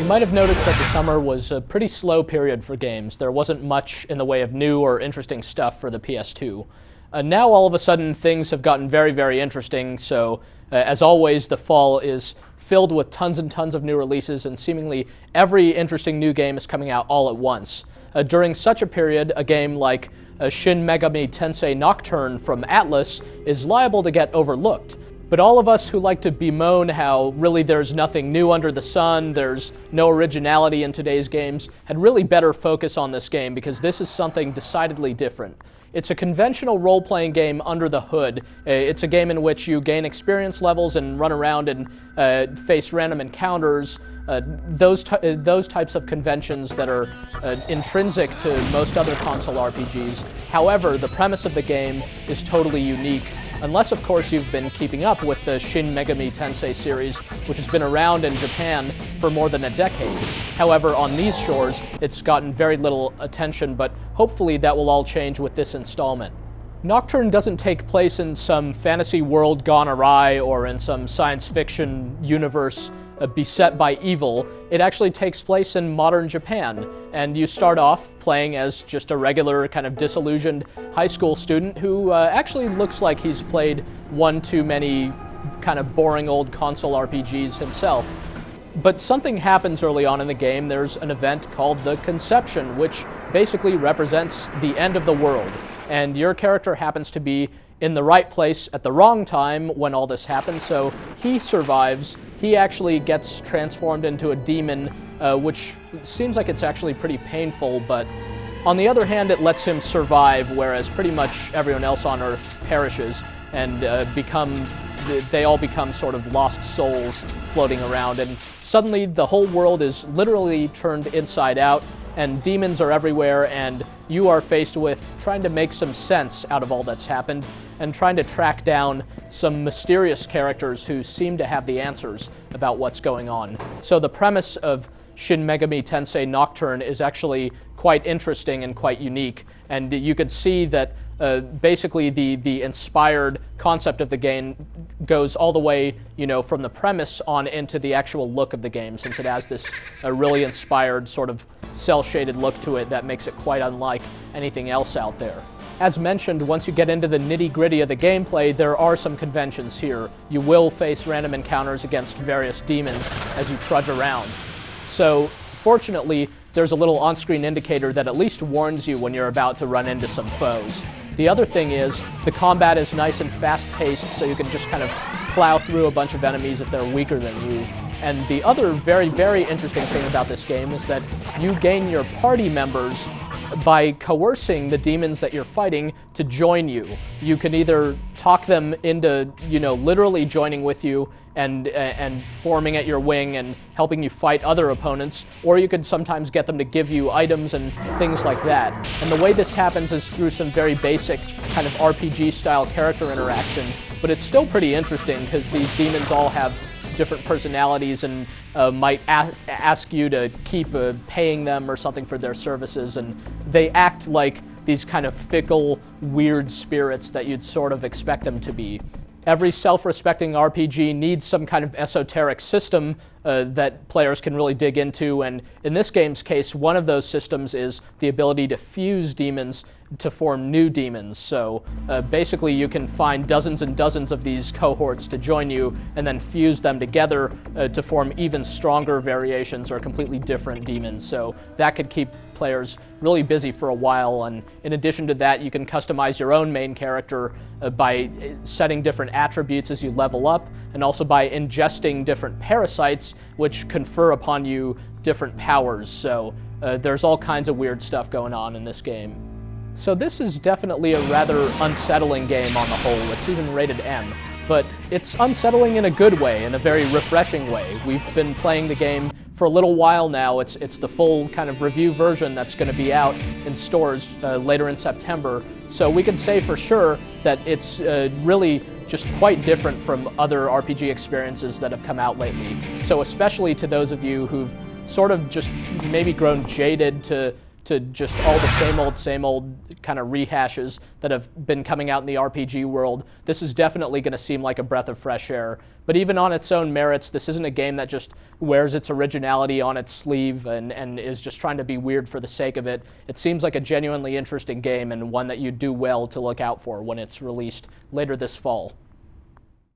might have noticed that the summer was a pretty slow period for games. There wasn't much in the way of new or interesting stuff for the PS2. Now all of a sudden things have gotten very, very interesting, so as always the fall is filled with tons and tons of new releases, and seemingly every interesting new game is coming out all at once. During such a period, a game like Shin Megami Tensei Nocturne from Atlas is liable to get overlooked. But all of us who like to bemoan how really there's nothing new under the sun, there's no originality in today's games, had really better focus on this game, because this is something decidedly different. It's a conventional role-playing game under the hood. It's a game in which you gain experience levels and run around and face random encounters, those types of conventions that are intrinsic to most other console RPGs. However, the premise of the game is totally unique, unless of course you've been keeping up with the Shin Megami Tensei series, which has been around in Japan for more than a decade. However, on these shores, it's gotten very little attention, but hopefully that will all change with this installment. Nocturne doesn't take place in some fantasy world gone awry or in some science fiction universe beset by evil. It actually takes place in modern Japan, and you start off playing as just a regular kind of disillusioned high school student who actually looks like he's played one too many kind of boring old console RPGs himself. But something happens early on in the game. There's an event called the Conception, which basically represents the end of the world, and your character happens to be in the right place at the wrong time when all this happens, so he survives. He actually gets transformed into a demon, which seems like it's actually pretty painful, but on the other hand, it lets him survive, whereas pretty much everyone else on Earth perishes, and they all become sort of lost souls floating around, and suddenly the whole world is literally turned inside out, and demons are everywhere, and you are faced with trying to make some sense out of all that's happened, and trying to track down some mysterious characters who seem to have the answers about what's going on. So the premise of Shin Megami Tensei Nocturne is actually quite interesting and quite unique, and you could see that basically the inspired concept of the game goes all the way, from the premise on into the actual look of the game, since it has this really inspired sort of cel-shaded look to it that makes it quite unlike anything else out there. As mentioned, once you get into the nitty-gritty of the gameplay, there are some conventions here. You will face random encounters against various demons as you trudge around. So, fortunately, there's a little on-screen indicator that at least warns you when you're about to run into some foes. The other thing is, the combat is nice and fast-paced, so you can just kind of plow through a bunch of enemies if they're weaker than you. And the other very, very interesting thing about this game is that you gain your party members by coercing the demons that you're fighting to join you. You can either talk them into, literally joining with you and forming at your wing and helping you fight other opponents, or you could sometimes get them to give you items and things like that. And the way this happens is through some very basic kind of RPG-style character interaction, but it's still pretty interesting because these demons all have different personalities and might ask you to keep paying them or something for their services, and they act like these kind of fickle, weird spirits that you'd sort of expect them to be. Every self-respecting RPG needs some kind of esoteric system that players can really dig into, and in this game's case, one of those systems is the ability to fuse demons to form new demons. So basically you can find dozens and dozens of these cohorts to join you and then fuse them together to form even stronger variations or completely different demons. So that could keep players really busy for a while, and in addition to that, you can customize your own main character by setting different attributes as you level up, and also by ingesting different parasites which confer upon you different powers. So there's all kinds of weird stuff going on in this game. So this is definitely a rather unsettling game on the whole. It's even rated M, but it's unsettling in a good way, in a very refreshing way. We've been playing the game for a little while now. It's the full kind of review version that's going to be out in stores later in September. So we can say for sure that it's really just quite different from other RPG experiences that have come out lately. So especially to those of you who've sort of just maybe grown jaded to to just all the same old kind of rehashes that have been coming out in the RPG world, this is definitely going to seem like a breath of fresh air. But even on its own merits, this isn't a game that just wears its originality on its sleeve and is just trying to be weird for the sake of it. It seems like a genuinely interesting game and one that you do well to look out for when it's released later this fall.